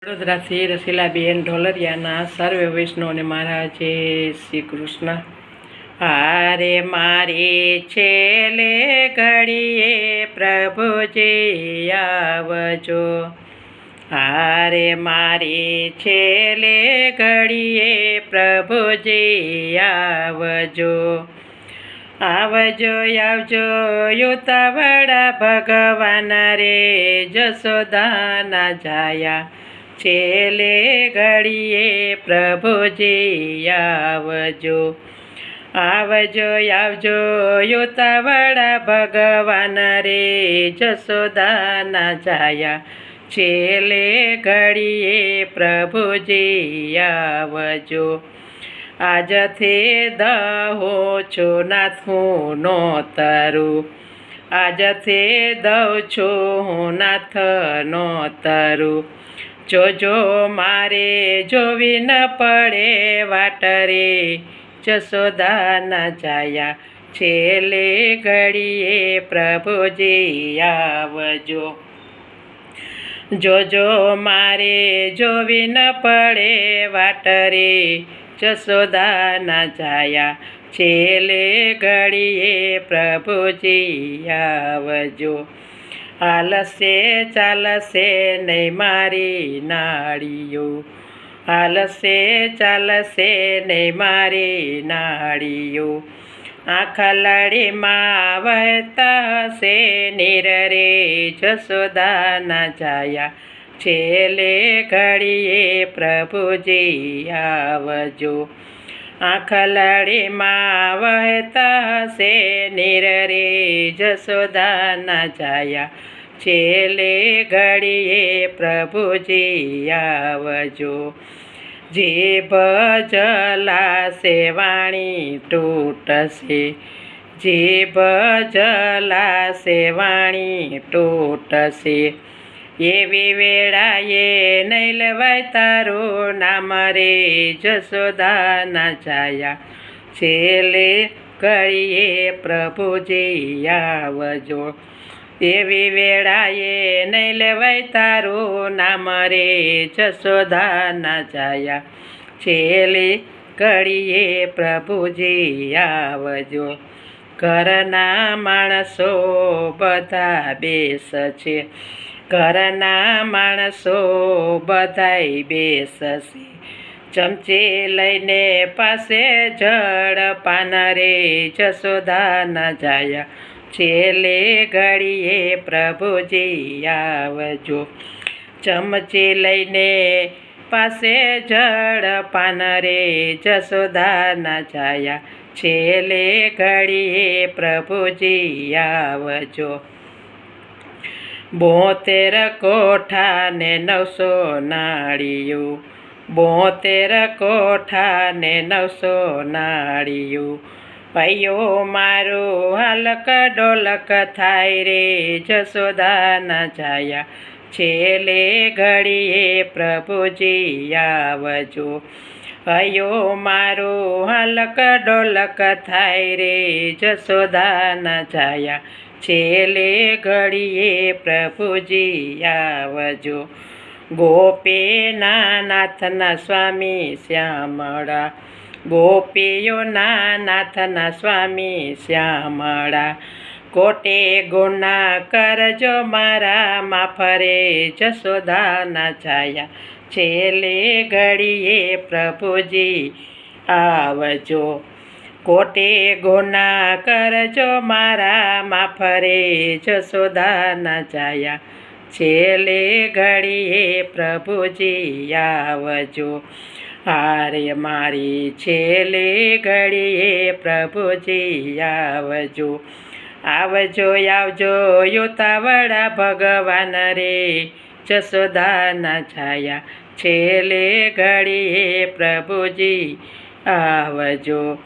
વડોદરાથી રસીલાબેન ઢોલરિયાના સર્વે વૈષ્ણવને મારા જય શ્રી કૃષ્ણ. હારે મારી છેલ્લે ઘડીએ પ્રભુજી આવજો. હારે મારી છેલ્લે ઘડીએ પ્રભુજી આવજો. આવજો આવજો યુતાવડા ભગવાન રે જશોદાના જાયા. છેલ્લે ઘડીએ પ્રભુજી આવજો. આવજો આવજો યુતાવડા ભગવાન રે જશોદાના જાયા. છેલ્લે ઘડીએ પ્રભુજી આવજો. આજથી દઉં છું નાથું નોતરું. આજથી દઉં છું નાથ નોતરું. જોજો મારે જોવી ન પડે વાટ રે જશોદાના જાયા. છેલ્લે ઘડીએ પ્રભુજી આવજો. જોજો મારે જોવી ન પડે વાટ રે જશોદાના જાયા. છેલ્લે ઘડીએ પ્રભુજી આવજો. હાલશે ચાલશે નહીં મારી નાળીઓ. હાલશે ચાલશે નહીં મારી નાળીઓ. આંખલાડીમાં વહેતા હશે નીર રે જશોદાના જાયા. છેલ્લે ઘડીએ પ્રભુજી આવજો. આંખલાડીમાં વહેતા હશે નીર રે જશોદાના જાયા. છેલ્લે ઘડીએ પ્રભુજી આવજો. જીભ જલાશે વાણી તૂટશે. જીભ જલાશે વાણી તૂટશે. એવી વેળાએ નહીં લેવાય તારું નામ રે જશોદાના જાયા. છેલ્લે ઘડીએ પ્રભુજી આવજો. એવી વેળાએ નહીં લેવાય તારું નામ રે જશોદાના જાયા. છેલ્લે ઘડીએ પ્રભુજી આવજો. ઘરના માણસો બધા બેસ છે. ઘરના માણસો બધાય બેસશે. ચમચી લઈને પાસે જળ પાન રે જશોદાના જાયા. છેલ્લે ઘડીએ પ્રભુજી આવજો. ચમચી લઈને પાસે જળ પાન રે જશોદાના જાયા. છેલ્લે ઘડીએ પ્રભુજી આવજો. 72 કોઠા ને 900 નાળીઓ. 72 કોઠા ને 900 નાળીઓ. ભાઈઓ મારું હાલક ડોલક થાય રે જશોદાના જાયા. છેલ્લે ઘડીએ પ્રભુજી આવજો. ભાઈઓ મારું હાલક ડોલક થાય રે જશોદાના જાયા. છેલ્લે ઘડીએ પ્રભુજી આવજો. ગોપીના નાથના સ્વામી શ્યામળા. ગોપીઓના નાથના સ્વામી શ્યામળા. કોટે ગુના કરજો મારા માફ રે જશોદાના જાયા. છેલ્લે ઘડીએ પ્રભુજી આવજો. કોટે ગુના કરજો મારા માફ રે જશોદાના જાયા. છેલ્લે ઘડીએ પ્રભુજી આવજો. હારે મારી છેલ્લે ઘડીએ પ્રભુજી આવજો. આવજો આવજો યુતાવડા ભગવાન રે જશોદાના જાયા. છેલ્લે ઘડીએ પ્રભુજી આવજો.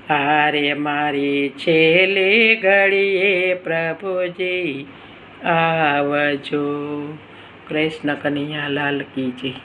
હારે મારી છેલ્લે ઘડીએ પ્રભુજી આવજો. કૃષ્ણ કનૈયા લાલ કી જય.